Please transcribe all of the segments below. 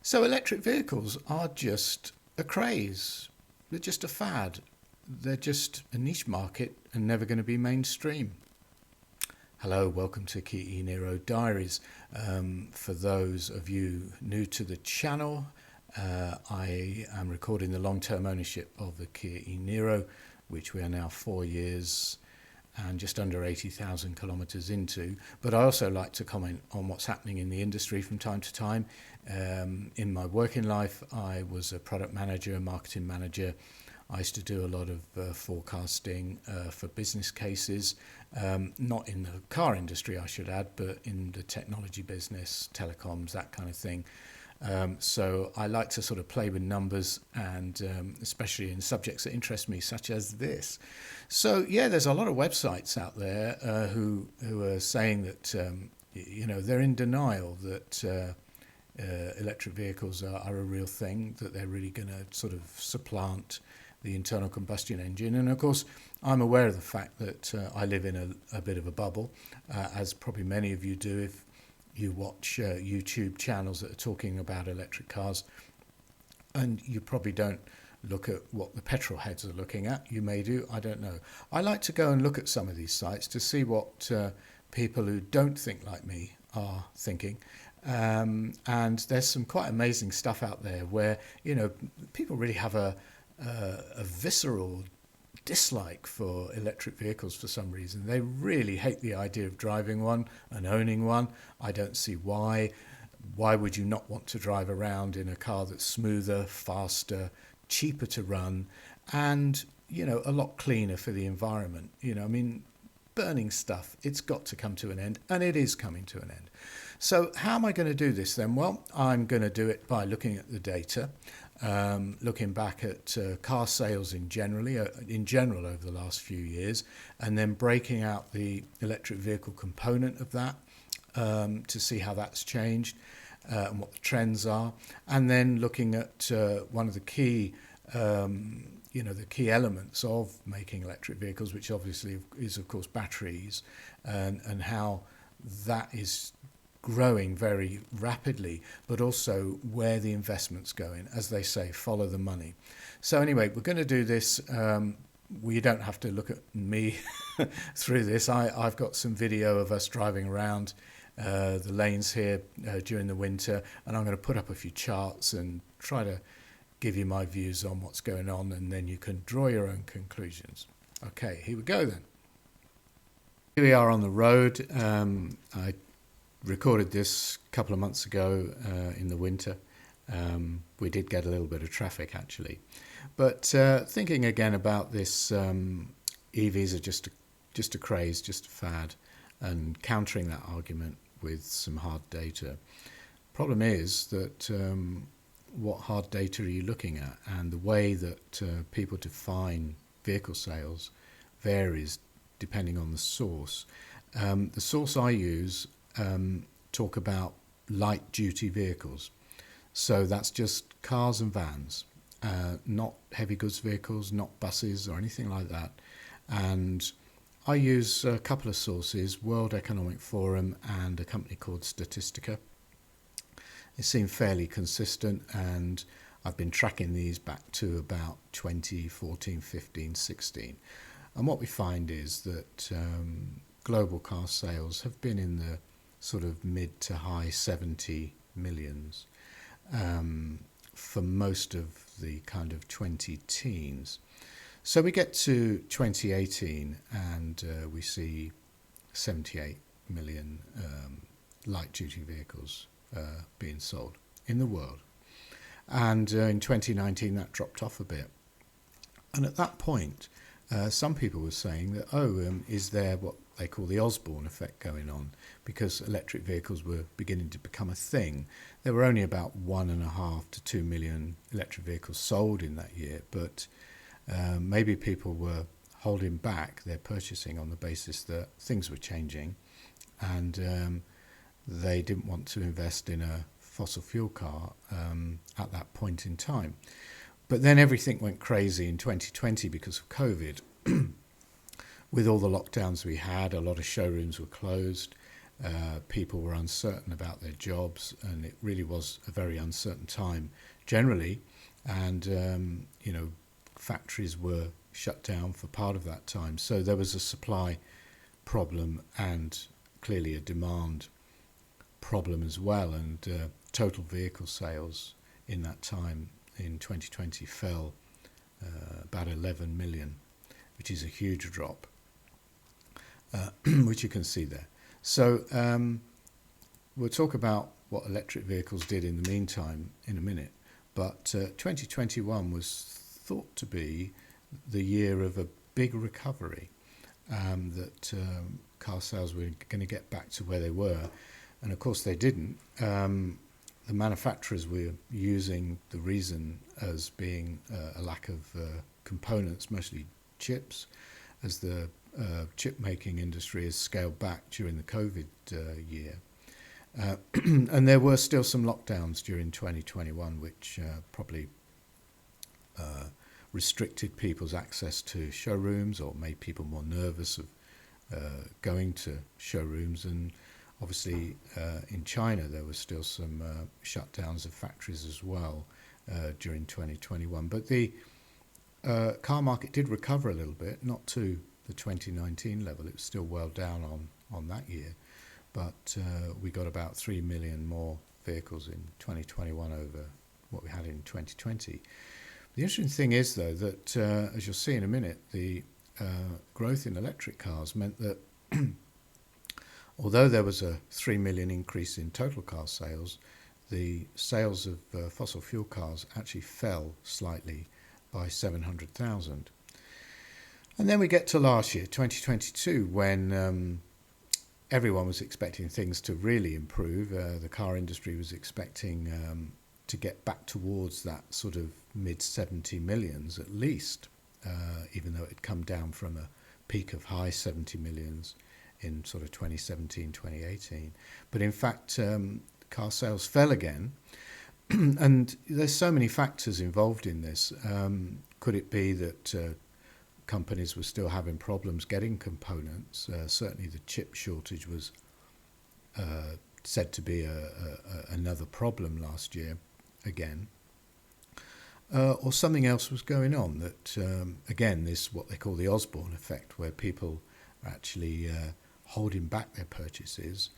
So electric vehicles are just a craze. They're just a fad. They're just a niche market and never going to be mainstream. Hello, welcome to Kia Nero Diaries. For those of you new to the channel, I am recording the long-term ownership of the Kia Nero, which we are now 4 years and just under 80,000 kilometres into. But I also like to comment on what's happening in the industry from time to time. In my working life, I was a product manager, a marketing manager. I used to do a lot of forecasting for business cases, not in the car industry, I should add, but in the technology business, telecoms, that kind of thing. So I like to sort of play with numbers, and especially in subjects that interest me, such as this. So yeah, there's a lot of websites out there who are saying that they're in denial that electric vehicles are a real thing, that they're really going to sort of supplant the internal combustion engine. And of course, I'm aware of the fact that I live in a bit of a bubble, as probably many of you do if you watch YouTube channels that are talking about electric cars, and you probably don't look at what the petrol heads are looking at. You may do, I don't know. I like to go and look at some of these sites to see what people who don't think like me are thinking. And there's some quite amazing stuff out there where, people really have a visceral dislike for electric vehicles for some reason. They really hate the idea of driving one and owning one. I don't see why. Why would you not want to drive around in a car that's smoother, faster, cheaper to run, and a lot cleaner for the environment? Burning stuff, it's got to come to an end, and it is coming to an end. So how am I going to do this then? Well, I'm going to do it by looking at the data, looking back at car sales in general over the last few years, and then breaking out the electric vehicle component of that to see how that's changed and what the trends are, and then looking at one of the key the key elements of making electric vehicles, which obviously is, of course, batteries, and how that is growing very rapidly, but also where the investment's going. As they say, follow the money. So anyway, we're going to do this. You don't have to look at me through this. I've got some video of us driving around the lanes here during the winter, and I'm going to put up a few charts and try to give you my views on what's going on, and then you can draw your own conclusions. Okay, here we go then. Here we are on the road. I recorded this a couple of months ago in the winter. We did get a little bit of traffic actually, but thinking again about this, EVs are just a craze, just a fad, and countering that argument with some hard data. Problem is that what hard data are you looking at? And the way that people define vehicle sales varies depending on the source. The source I use talk about light duty vehicles. So that's just cars and vans, not heavy goods vehicles, not buses or anything like that. And I use a couple of sources, World Economic Forum and a company called Statistica. They seem fairly consistent, and I've been tracking these back to about 2014, 15, 16. And what we find is that global car sales have been in the sort of mid to high 70 millions for most of the kind of 20 teens. So we get to 2018 and we see 78 million light duty vehicles being sold in the world. And in 2019 that dropped off a bit. And at that point, some people were saying that, is there what they call the Osborne effect going on? Because electric vehicles were beginning to become a thing. There were only about 1.5 to 2 million electric vehicles sold in that year, but maybe people were holding back their purchasing on the basis that things were changing, and they didn't want to invest in a fossil fuel car at that point in time. But then everything went crazy in 2020 because of COVID. With all the lockdowns we had, a lot of showrooms were closed. People were uncertain about their jobs, and it really was a very uncertain time generally. And factories were shut down for part of that time. So there was a supply problem and clearly a demand problem as well. And total vehicle sales in that time in 2020 fell about 11 million, which is a huge drop, which you can see there. So we'll talk about what electric vehicles did in the meantime in a minute. But 2021 was thought to be the year of a big recovery, that car sales were going to get back to where they were. And of course they didn't. The manufacturers were using the reason as being a lack of components, mostly chips, as the chip making industry has scaled back during the COVID year. And there were still some lockdowns during 2021, which probably restricted people's access to showrooms or made people more nervous of going to showrooms. And obviously in China there was still some shutdowns of factories as well during 2021. But the car market did recover a little bit, not to the 2019 level. It was still well down on that year. But we got about 3 million more vehicles in 2021 over what we had in 2020. The interesting thing is, though, that as you'll see in a minute, the growth in electric cars meant that although there was a 3 million increase in total car sales, the sales of fossil fuel cars actually fell slightly by 700,000. And then we get to last year, 2022, when everyone was expecting things to really improve. The car industry was expecting to get back towards that sort of mid-70 millions at least, even though it had come down from a peak of high 70 millions in sort of 2017, 2018. But in fact, car sales fell again. And there's so many factors involved in this. Could it be that companies were still having problems getting components? Certainly the chip shortage was said to be another problem last year again. Or something else was going on that, again, this what they call the Osborne effect, where people are actually holding back their purchases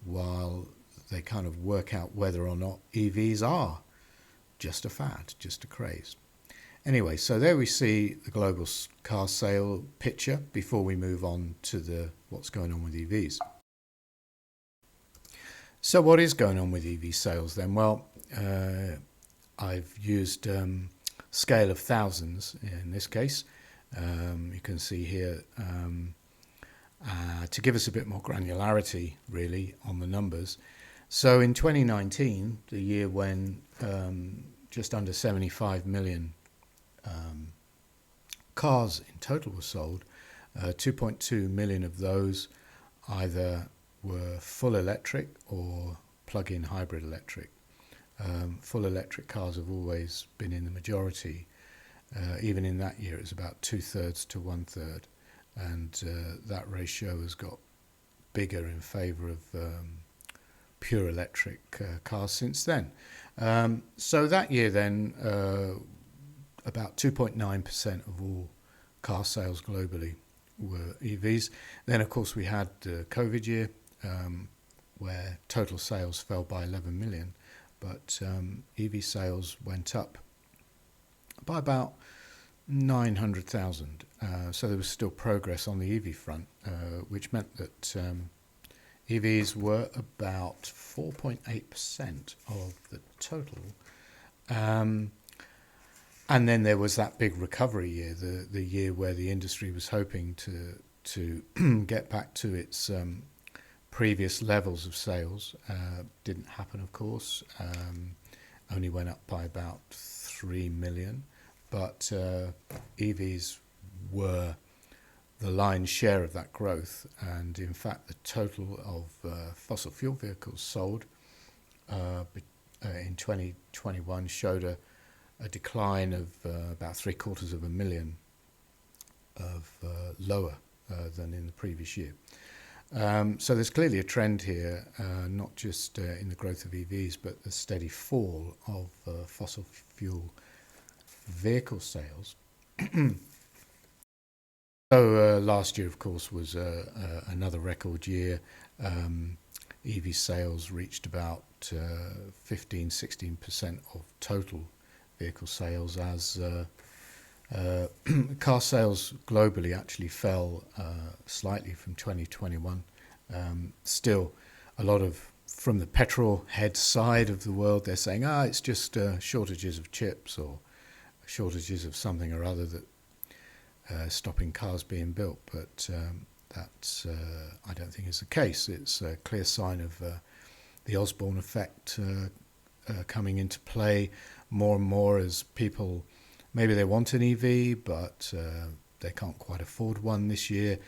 while they kind of work out whether or not EVs are just a fad, just a craze. Anyway, so there we see the global car sale picture before we move on to what's going on with EVs. So what is going on with EV sales then? Well, I've used scale of thousands in this case. You can see here to give us a bit more granularity really on the numbers. So in 2019, the year when just under 75 million cars in total were sold, 2.2 million of those either were full electric or plug-in hybrid electric. Full electric cars have always been in the majority. Even in that year, it was about 2/3 to 1/3, and that ratio has got bigger in favour of pure electric cars since then. So that year then, about 2.9% of all car sales globally were EVs. Then, of course, we had the COVID year, where total sales fell by 11 million, but EV sales went up by about 900,000. So there was still progress on the EV front, which meant that EVs were about 4.8% of the total. And then there was that big recovery year, the year where the industry was hoping to get back to its previous levels of sales. Didn't happen, of course. Only went up by about 3 million. But EVs were the lion's share of that growth. And in fact, the total of fossil fuel vehicles sold in 2021 showed a decline of about 750,000 of lower than in the previous year. So there's clearly a trend here, not just in the growth of EVs, but the steady fall of fossil fuel vehicle sales. So last year, of course, was another record year. EV sales reached about 15-16% of total vehicle sales, as car sales globally actually fell slightly from 2021. Still, a lot of, from the petrol head side of the world, they're saying, it's just shortages of chips or shortages of something or other that stopping cars being built. But that I don't think is the case. It's a clear sign of the Osborne effect coming into play more and more as people, maybe they want an EV, but they can't quite afford one this year,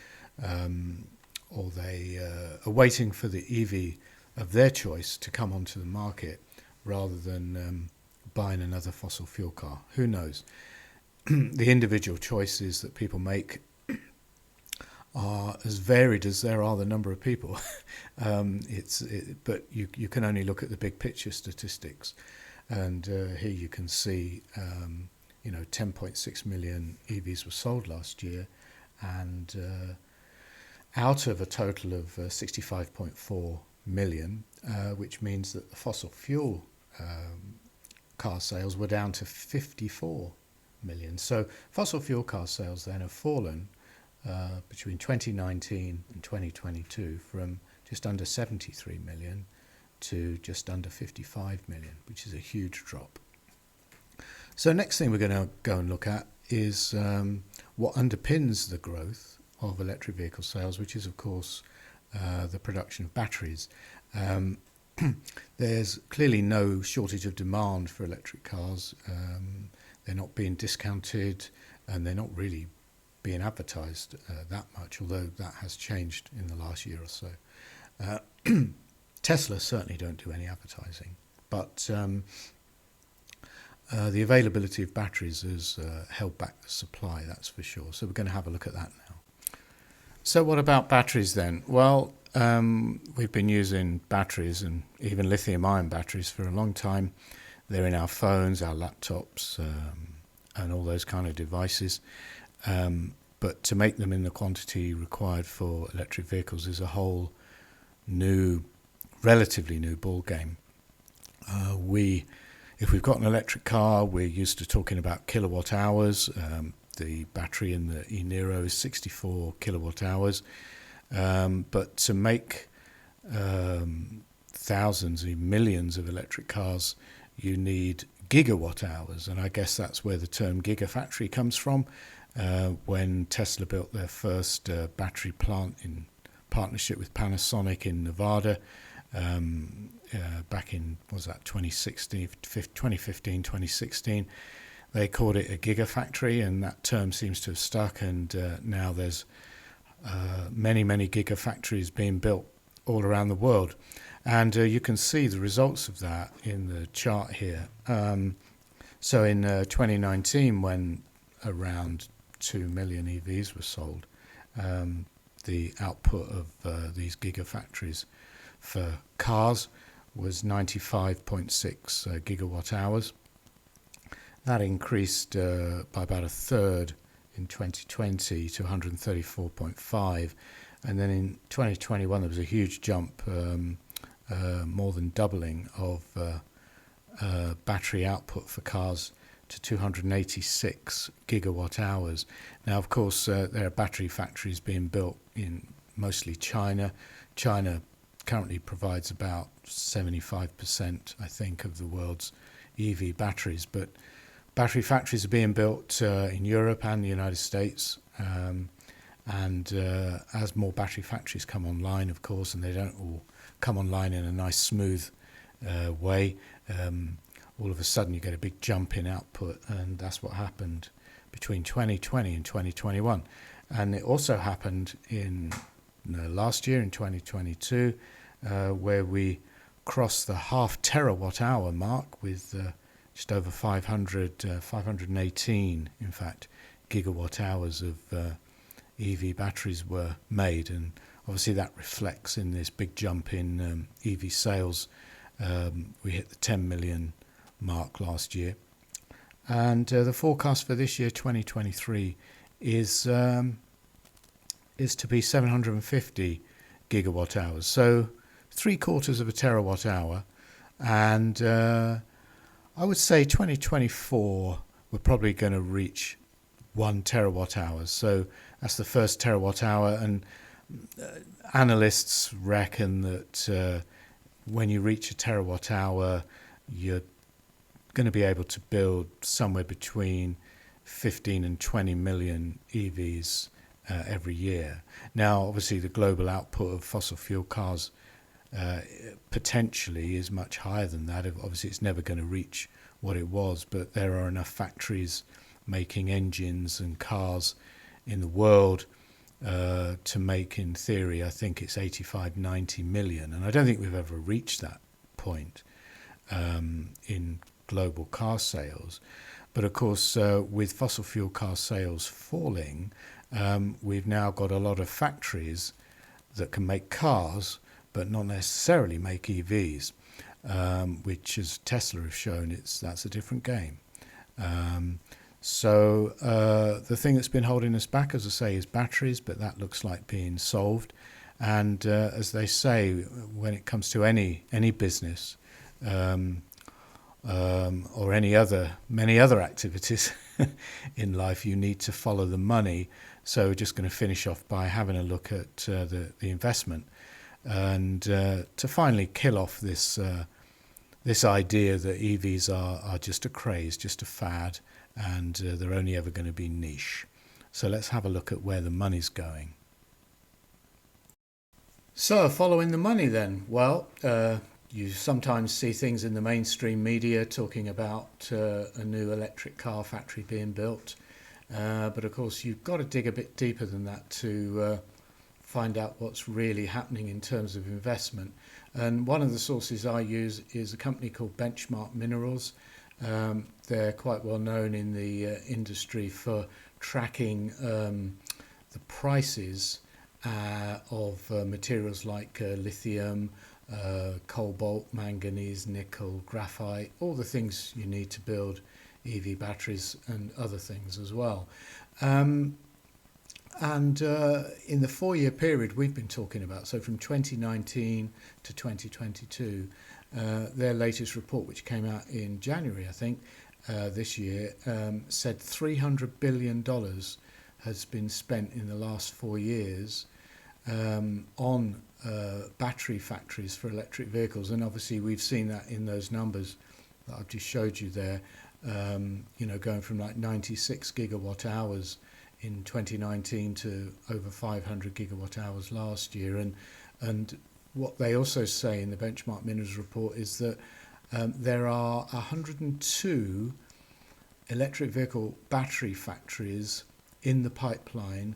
or they are waiting for the EV of their choice to come onto the market rather than buying another fossil fuel car. Who knows? The individual choices that people make are as varied as there are the number of people. But you can only look at the big picture statistics, and here you can see 10.6 million EVs were sold last year, and out of a total of 65.4 million, which means that the fossil fuel car sales were down to 54 million. So fossil fuel car sales then have fallen between 2019 and 2022 from just under 73 million to just under 55 million, which is a huge drop. So next thing we're going to go and look at is what underpins the growth of electric vehicle sales, which is, of course, the production of batteries. There's clearly no shortage of demand for electric cars. They're not being discounted, and they're not really being advertised that much, although that has changed in the last year or so. Tesla certainly don't do any advertising, but the availability of batteries has held back the supply, that's for sure. So we're going to have a look at that now. So what about batteries then? Well, we've been using batteries, and even lithium-ion batteries, for a long time. They're in our phones, our laptops, and all those kind of devices. But to make them in the quantity required for electric vehicles is a whole new, relatively new ball game. If we've got an electric car, we're used to talking about kilowatt hours. The battery in the e-Niro is 64 kilowatt hours. But to make thousands, even millions of electric cars, you need gigawatt hours. And I guess that's where the term gigafactory comes from. When Tesla built their first battery plant in partnership with Panasonic in Nevada, back in, 2015, 2016, they called it a gigafactory, and that term seems to have stuck, and now there's many gigafactories being built all around the world. And you can see the results of that in the chart here. So in 2019, when around 2 million EVs were sold, the output of these gigafactories for cars was 95.6 gigawatt hours. That increased by about a third in 2020 to 134.5, and then in 2021 there was a huge jump, more than doubling of battery output for cars to 286 gigawatt hours. Now, of course, there are battery factories being built in mostly China. China currently provides about 75%, I think, of the world's EV batteries, but battery factories are being built in Europe and the United States, and as more battery factories come online, of course, and they don't all come online in a nice smooth way, all of a sudden you get a big jump in output, and that's what happened between 2020 and 2021. And it also happened in last year, in 2022, where we crossed the half terawatt hour mark with just over 518, in fact, gigawatt hours of EV batteries were made. And obviously that reflects in this big jump in EV sales. We hit the 10 million mark last year, and the forecast for this year, 2023, is to be 750 gigawatt hours, so 3/4 of a terawatt hour. And I would say 2024 we're probably going to reach 1 terawatt hour, so that's the first terawatt hour. And analysts reckon that when you reach a terawatt hour, you're going to be able to build somewhere between 15 and 20 million EVs every year. Now, obviously, the global output of fossil fuel cars potentially is much higher than that. Obviously, it's never going to reach what it was, but there are enough factories making engines and cars in the world to make, in theory, I think it's 85, 90 million. And I don't think we've ever reached that point in global car sales. But of course, with fossil fuel car sales falling, we've now got a lot of factories that can make cars, but not necessarily make EVs, which, as Tesla have shown, that's a different game. So the thing that's been holding us back, as I say, is batteries, but that looks like being solved. And as they say, when it comes to any business or many other activities in life, you need to follow the money. So we're just going to finish off by having a look at the investment, and to finally kill off this idea that EVs are just a craze, just a fad, and they're only ever going to be niche. So let's have a look at where the money's going. So following the money then, well, you sometimes see things in the mainstream media talking about a new electric car factory being built. But of course, you've got to dig a bit deeper than that to find out what's really happening in terms of investment. And one of the sources I use is a company called Benchmark Minerals. They're quite well known in the industry for tracking the prices of materials like lithium, cobalt, manganese, nickel, graphite, all the things you need to build EV batteries and other things as well. And in the 4-year period we've been talking about, so from 2019 to 2022, their latest report, which came out in January, I think, this year, said $300 billion has been spent in the last 4 years on battery factories for electric vehicles. And obviously we've seen that in those numbers that I've just showed you there, going from like 96 gigawatt hours in 2019 to over 500 gigawatt hours last year. And what they also say in the Benchmark Minerals report is that there are 102 electric vehicle battery factories in the pipeline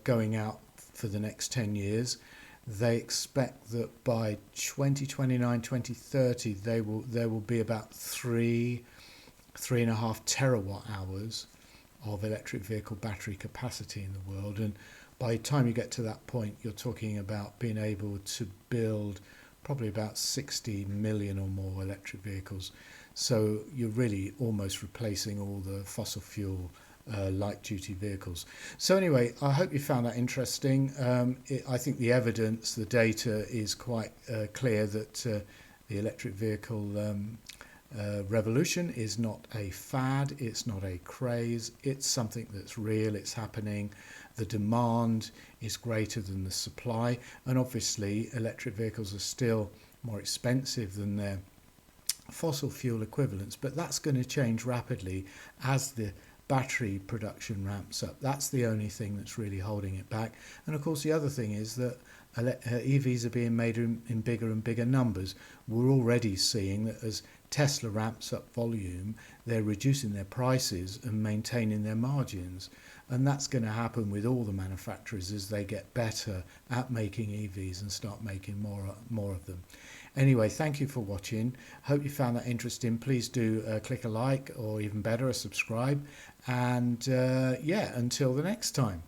going out for the next 10 years. They expect that by 2029, 2030, there will be about 3.5 terawatt hours of electric vehicle battery capacity in the world. And by the time you get to that point, you're talking about being able to build probably about 60 million or more electric vehicles. So you're really almost replacing all the fossil fuel light-duty vehicles. So anyway, I hope you found that interesting. I think the evidence, the data is quite clear that the electric vehicle revolution is not a fad, it's not a craze, it's something that's real, it's happening. The demand is greater than the supply, and obviously electric vehicles are still more expensive than their fossil fuel equivalents, but that's going to change rapidly as the battery production ramps up. That's the only thing that's really holding it back. And of course the other thing is that EVs are being made in bigger and bigger numbers. We're already seeing that as Tesla ramps up volume, they're reducing their prices and maintaining their margins. And that's going to happen with all the manufacturers as they get better at making EVs and start making more of them. Anyway, thank you for watching. Hope you found that interesting. Please do click a like, or even better, a subscribe. And until the next time.